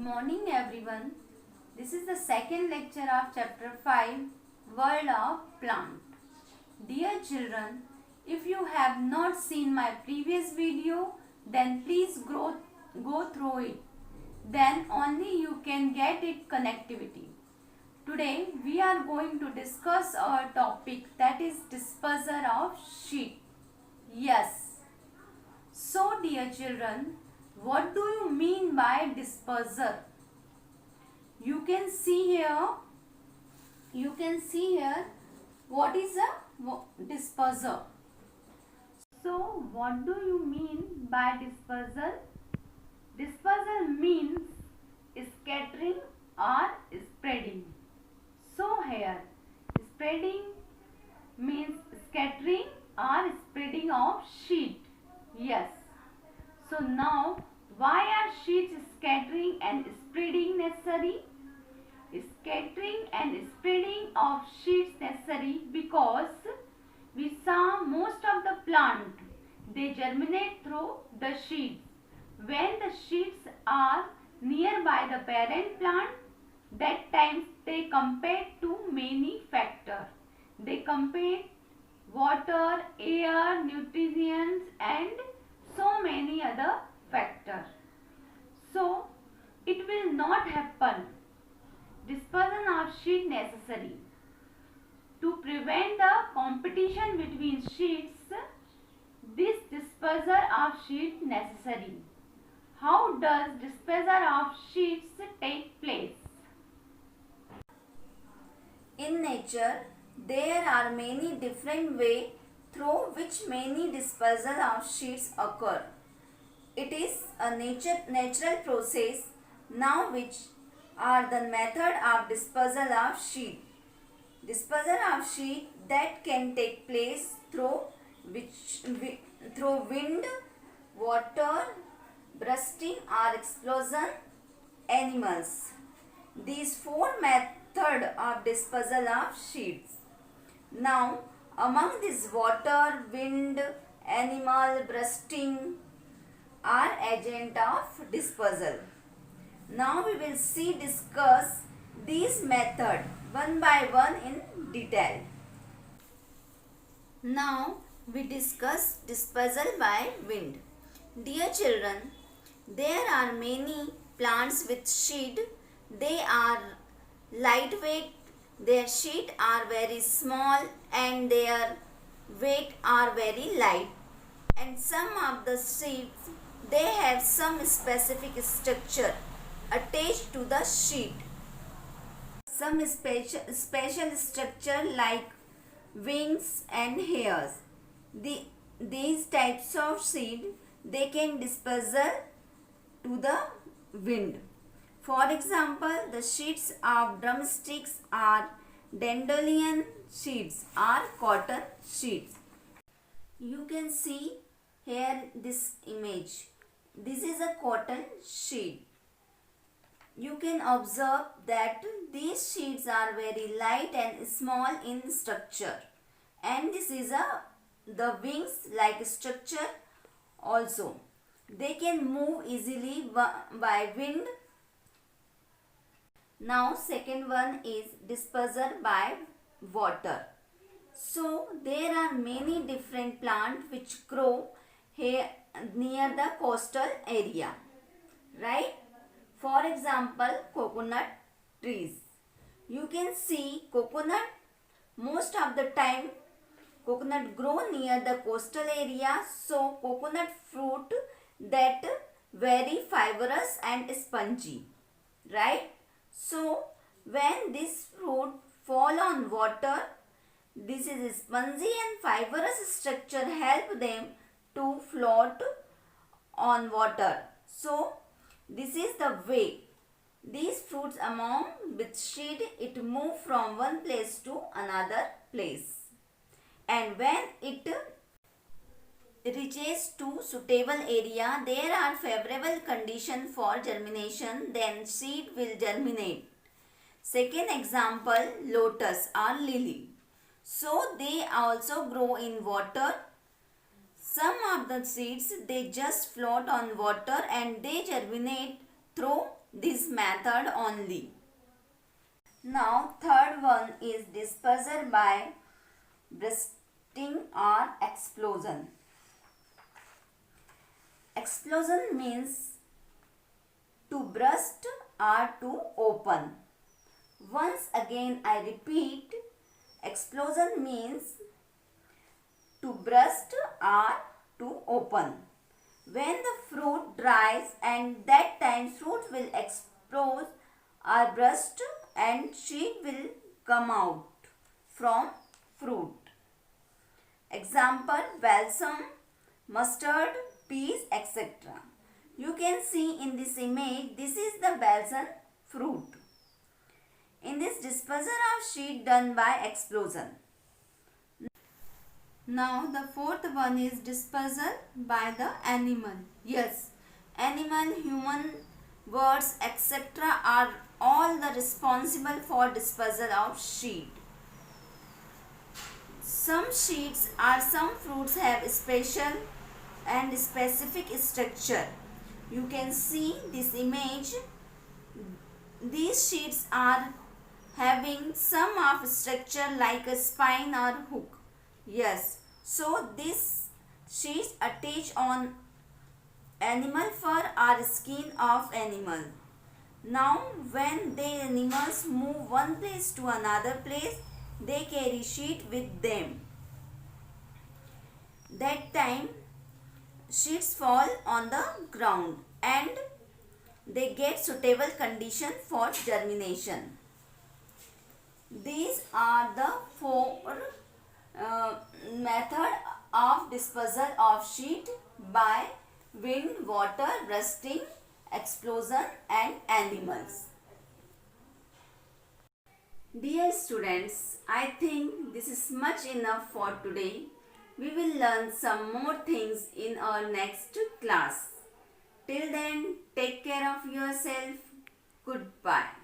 morning everyone. This is the second lecture of chapter 5 World of Plant. Dear children, if you have not seen my previous video, then please go through it. Then only you can get it connectivity. Today we are going to discuss our topic, that is disperser of sheet. Yes. So dear children, what do you mean by disperser? You can see here what is a disperser. So what do you mean by dispersal? Dispersal means scattering or spreading. So here spreading means scattering or spreading of sheet. Yes. So now why are sheets scattering and spreading necessary? Scattering and spreading of sheets necessary because we saw most of the plant, they germinate through the sheets. When the sheets are nearby the parent plant, that times they compete to many factors. They compete water, air, nutrients and so many other factors. So it will not happen dispersion of sheet necessary. To prevent the competition between sheets, this disperser of sheet necessary. How does disperser of sheets take place? In nature, there are many different ways through which many dispersal of sheets occur. It is a natural process. Now which are the method of dispersal of sheet. Dispersal of sheet that can take place through wind, water, bursting or explosion, animals. These four methods of dispersal of sheets. Now among these water, wind, animal, bursting are agent of dispersal. Now we will discuss these methods one by one in detail. Now we discuss dispersal by wind. Dear children, there are many plants with sheet. They are lightweight. Their sheet are very small and their weight are very light. And some of the sheets, they have some specific structure attached to the sheet. Some special structure like wings and hairs. These types of sheet, they can disperse to the wind. For example, the sheets of drumsticks are dandelion sheets or cotton sheets. You can see here this image. This is a cotton sheet. You can observe that these sheets are very light and small in structure. And this is the wings like structure also. They can move easily by wind. Now second one is disperser by water. So there are many different plants which grow here near the coastal area, right? For example, coconut trees. You can see coconut, most of the time coconut grow near the coastal area. So coconut fruit that very fibrous and spongy, right? So when this fruit fall on water, this is spongy and fibrous structure help them to float on water. So this is the way these fruits among with sheet, it move from one place to another place. And when it reaches to suitable area, there are favorable condition for germination, then seed will germinate. Second example, lotus or lily. So they also grow in water. Some of the seeds, they just float on water and they germinate through this method only. Now third one is dispersal by bursting or explosion. Explosion means to burst or to open. Once again I repeat, explosion means to burst or to open. When the fruit dries and that time fruit will explode or burst and seed will come out from fruit. Example, balsam, mustard, peas, etc. You can see in this image, this is the balsam fruit. In this dispersal of seed done by explosion. Now the fourth one is dispersal by the animal. Yes, animal, human, birds, etc. are all the responsible for dispersal of seed. Some seeds or some fruits have special and specific structure. You can see this image. These seeds are having some of structure like a spine or hook. Yes, so these seeds attach on animal fur or skin of animal. Now when the animals move one place to another place, they carry seed with them. That time seeds fall on the ground and they get suitable condition for germination. These are the four method of dispersal of seed by wind, water, bursting, explosion and animals. Dear students, I think this is much enough for today. We will learn some more things in our next class. Till then, take care of yourself. Goodbye.